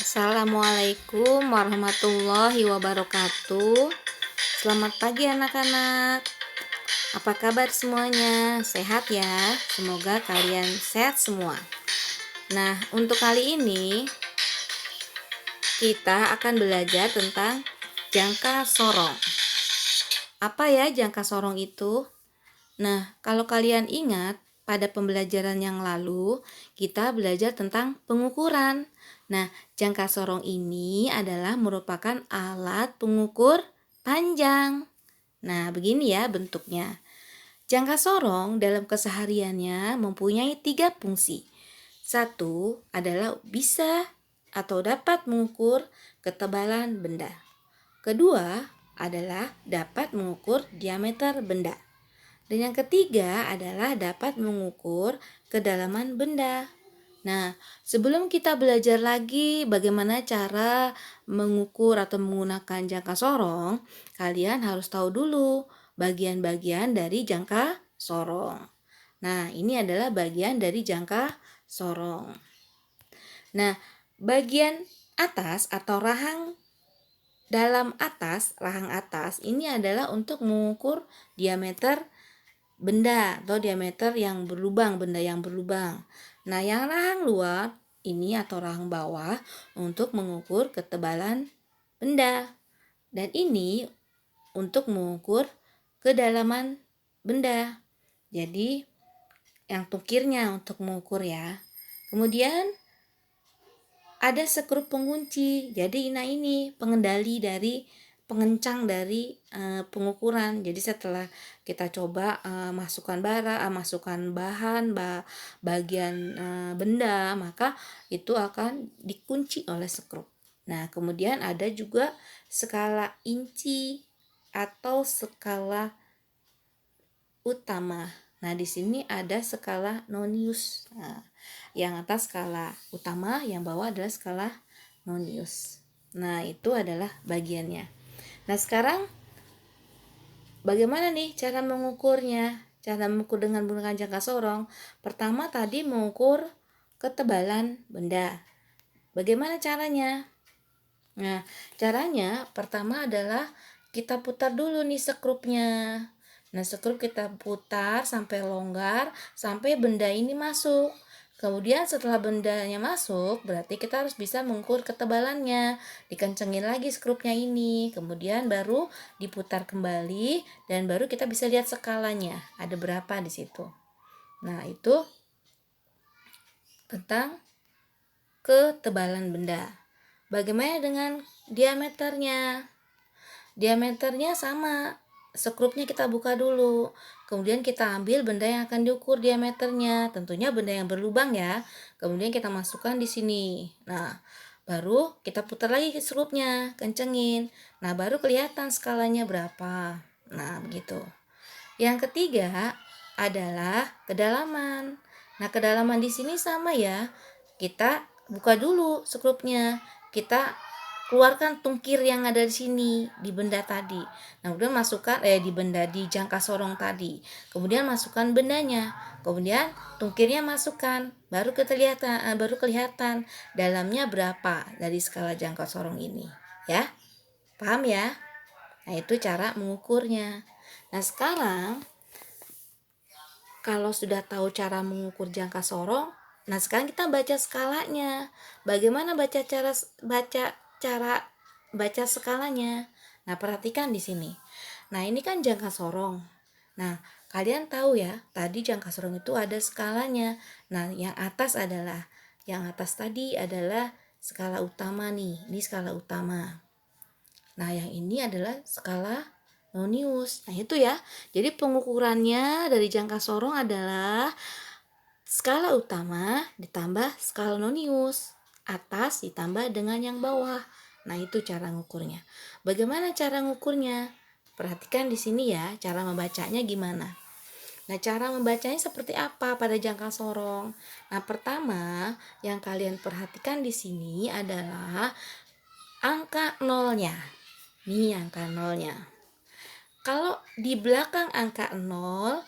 Assalamualaikum warahmatullahi wabarakatuh. Selamat pagi anak-anak. Apa kabar semuanya? Sehat ya? Semoga kalian sehat semua. Nah, untuk kali ini kita akan belajar tentang jangka sorong. Apa ya jangka sorong itu? Nah, kalau kalian ingat, pada pembelajaran yang lalu kita belajar tentang pengukuran. Nah, jangka sorong ini adalah merupakan alat pengukur panjang. Nah, begini ya bentuknya. Jangka sorong dalam kesehariannya mempunyai 3 fungsi. Satu adalah bisa atau dapat mengukur ketebalan benda. Kedua adalah dapat mengukur diameter benda. Dan yang ketiga adalah dapat mengukur kedalaman benda. Nah, sebelum kita belajar lagi bagaimana cara mengukur atau menggunakan jangka sorong, kalian harus tahu dulu bagian-bagian dari jangka sorong. Nah, ini adalah bagian dari jangka sorong. Nah, bagian atas atau rahang atas ini adalah untuk mengukur diameter benda atau diameter yang berlubang, benda yang berlubang. Nah, yang rahang luar ini atau rahang bawah untuk mengukur ketebalan benda. Dan ini untuk mengukur kedalaman benda. Jadi, yang tukirnya untuk mengukur ya. Kemudian ada skrup pengunci. Jadi ini pengendali dari pengencang dari pengukuran. Jadi setelah kita coba masukkan bahan bagian benda, maka itu akan dikunci oleh skrup. Nah, kemudian ada juga skala inci atau skala utama. Nah, di sini ada skala nonius. Nah, yang atas skala utama, yang bawah adalah skala nonius. Nah, itu adalah bagiannya. Nah, sekarang bagaimana nih cara mengukurnya? Cara mengukur dengan menggunakan jangka sorong. Pertama tadi mengukur ketebalan benda. Bagaimana caranya? Nah, caranya pertama adalah kita putar dulu nih skrupnya. Nah, skrup kita putar sampai longgar, sampai benda ini masuk. Kemudian setelah bendanya masuk, berarti kita harus bisa mengukur ketebalannya. Dikencengin lagi skrupnya ini, kemudian baru diputar kembali dan baru kita bisa lihat skalanya. Ada berapa di situ. Nah, itu tentang ketebalan benda. Bagaimana dengan diameternya? Diameternya sama. Skrupnya kita buka dulu. Kemudian kita ambil benda yang akan diukur diameternya. Tentunya benda yang berlubang ya. Kemudian kita masukkan di sini. Nah, baru kita putar lagi ke skrupnya, kencengin. Nah, baru kelihatan skalanya berapa. Nah, begitu. Yang ketiga adalah kedalaman. Nah, kedalaman di sini sama ya. Kita buka dulu skrupnya. Kita keluarkan tungkir yang ada di sini di benda tadi. Nah, kemudian masukkan di jangka sorong tadi. Kemudian masukkan bendanya. Kemudian tungkirnya masukkan. Baru kelihatan dalamnya berapa dari skala jangka sorong ini, ya. Paham ya? Nah, itu cara mengukurnya. Nah, sekarang kalau sudah tahu cara mengukur jangka sorong, nah sekarang kita baca skalanya. Bagaimana cara baca skalanya? Nah, perhatikan di sini. Nah, ini kan jangka sorong. Nah, kalian tahu ya, tadi jangka sorong itu ada skalanya. Nah, yang atas tadi adalah skala utama nih. Ini skala utama. Nah, yang ini adalah skala nonius. Nah, itu ya. Jadi pengukurannya dari jangka sorong adalah skala utama ditambah skala nonius. Atas ditambah dengan yang bawah. Nah, itu cara ngukurnya. Bagaimana cara ngukurnya? Perhatikan di sini ya, cara membacanya gimana. Nah, cara membacanya seperti apa pada jangka sorong? Nah, pertama yang kalian perhatikan di sini adalah angka nolnya. Nih angka nolnya. Kalau di belakang angka 0,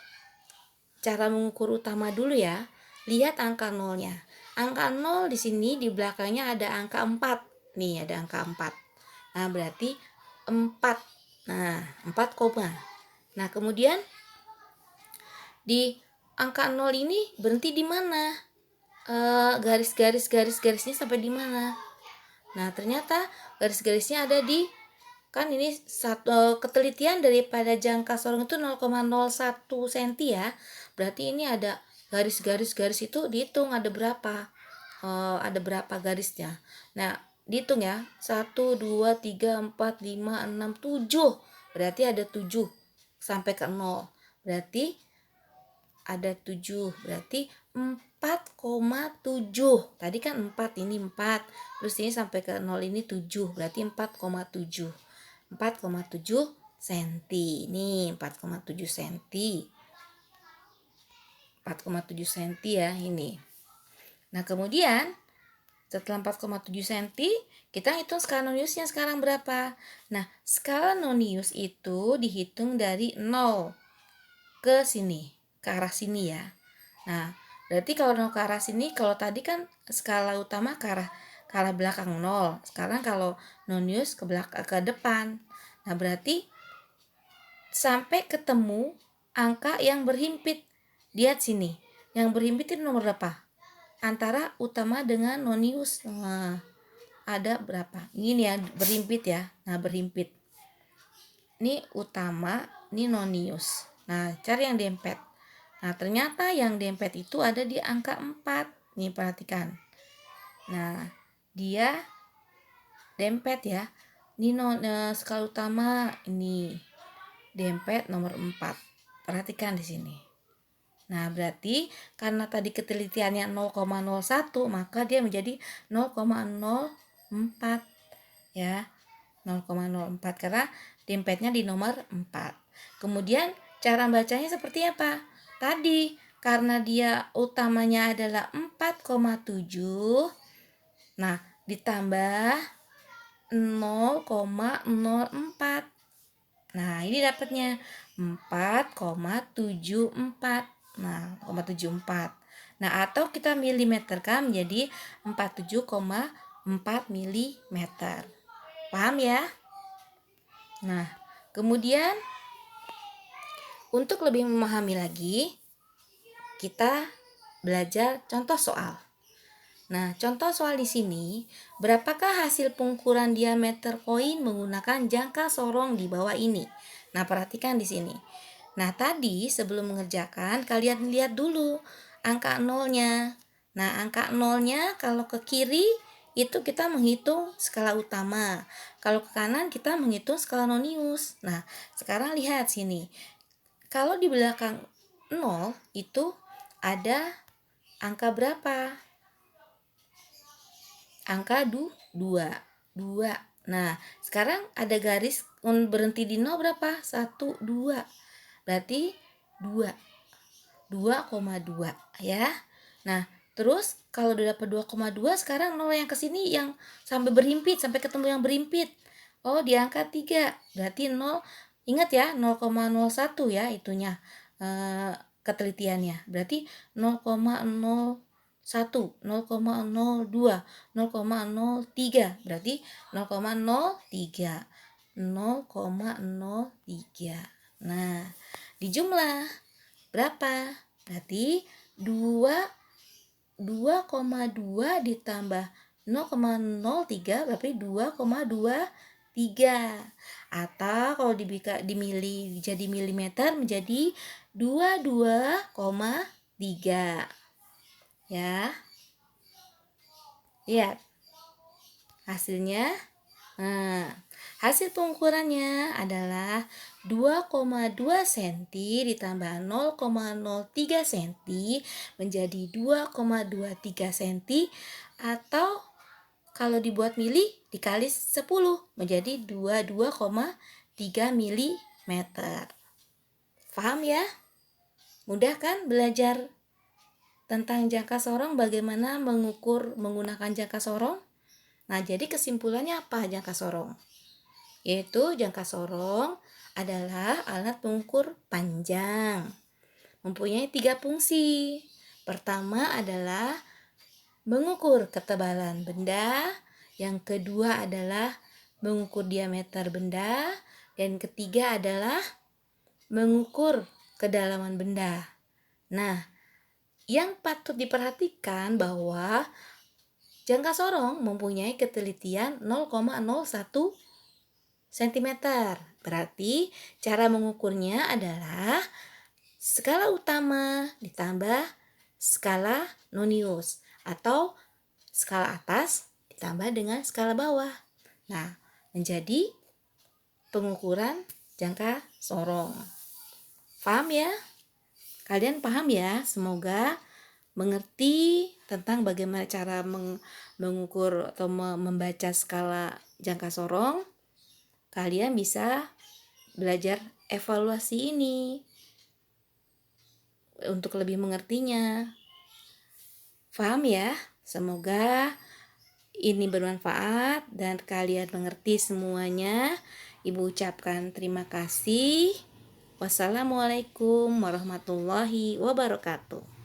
cara mengukur utama dulu ya. Lihat angka nolnya. angka 0 di sini di belakangnya ada angka 4. Nih, ada angka 4. Nah, berarti 4. Nah, 4 koma. Nah, kemudian di angka 0 ini berhenti di mana? Garis-garisnya sampai di mana? Nah, ternyata garis-garisnya ada di, kan ini ketelitian daripada jangka sorong itu 0,01 cm ya. Berarti ini ada garis itu dihitung ada berapa. Ada berapa garisnya. Nah, dihitung ya. 1 2 3 4 5 6 7. Berarti ada 7 sampai ke 0. Berarti ada 7. Berarti 4,7. Tadi kan 4, ini 4. Terus ini sampai ke 0 ini 7. Berarti 4,7. 4,7 cm. Nih, 4,7 cm. 4,7 cm ya ini. Nah, kemudian setelah 4,7 cm, kita hitung skala noniusnya sekarang berapa? Nah, skala nonius itu dihitung dari 0 ke sini, ke arah sini ya. Nah, berarti kalau 0 ke arah sini, kalau tadi kan skala utama ke arah belakang 0. Sekarang kalau nonius ke depan. Nah, berarti sampai ketemu angka yang berhimpit. Lihat sini. Yang berhimpit itu nomor berapa? Antara utama dengan nonius. Nah, ada berapa? Ini nih ya, berhimpit ya. Nah, berhimpit. Ini utama, ini nonius. Nah, cari yang dempet. Nah, ternyata yang dempet itu ada di angka 4. Nih, perhatikan. Nah, dia dempet ya. Ini skala utama, ini dempet nomor 4. Perhatikan di sini. Nah, berarti karena tadi ketelitiannya 0,01, maka dia menjadi 0,04 ya. 0,04 karena dempetnya di nomor 4. Kemudian cara bacanya seperti apa? Tadi karena dia utamanya adalah 4,7. Nah, ditambah 0,04. Nah, ini dapatnya 4,74. Nah, 0,74. Nah, atau kita milimeterkan menjadi 47,4 mm. Paham ya? Nah, kemudian untuk lebih memahami lagi, kita belajar contoh soal. Nah, contoh soal di sini, berapakah hasil pengukuran diameter koin menggunakan jangka sorong di bawah ini? Nah, perhatikan di sini. Nah, tadi sebelum mengerjakan, kalian lihat dulu angka nolnya. Nah, angka nolnya kalau ke kiri itu kita menghitung skala utama. Kalau ke kanan kita menghitung skala nonius. Nah, sekarang lihat sini. Kalau di belakang 0 itu ada angka berapa? Angka 2. Nah, sekarang ada garis berhenti di 0 berapa? 1, 2. Berarti 2. 2,2 ya. Nah, terus kalau udah dapat 2,2, sekarang 0 yang kesini yang sampai berhimpit, sampai ketemu yang berhimpit. Oh, di angka 3. Berarti 0, ingat ya, 0,01 ya itunya. Ketelitiannya. Berarti 0,01, 0,02, 0,03. Berarti 0,03. 0,03. Nah, dijumlah berapa? Berarti 2,2 ditambah 0,03 berarti 2,23. Atau kalau dimili jadi milimeter menjadi 22,3. Ya. Lihat hasilnya. Nah, hasil pengukurannya adalah 2,2 cm ditambah 0,03 cm menjadi 2,23 cm, atau kalau dibuat mili dikali 10 menjadi 22,3 mm. Paham ya? Mudah kan belajar tentang jangka sorong, bagaimana mengukur menggunakan jangka sorong? Nah, jadi kesimpulannya apa jangka sorong? Yaitu jangka sorong adalah alat pengukur panjang. Mempunyai 3 fungsi. Pertama adalah mengukur ketebalan benda, yang kedua adalah mengukur diameter benda, dan ketiga adalah mengukur kedalaman benda. Nah, yang patut diperhatikan bahwa jangka sorong mempunyai ketelitian 0,01 cm. Berarti cara mengukurnya adalah skala utama ditambah skala nonius atau skala atas ditambah dengan skala bawah. Nah, menjadi pengukuran jangka sorong. Paham ya? Kalian paham ya? Semoga mengerti tentang bagaimana cara mengukur atau membaca skala jangka sorong. Kalian bisa belajar evaluasi ini untuk lebih mengertinya. Paham ya? Semoga ini bermanfaat dan kalian mengerti semuanya. Ibu ucapkan terima kasih. Wassalamualaikum warahmatullahi wabarakatuh.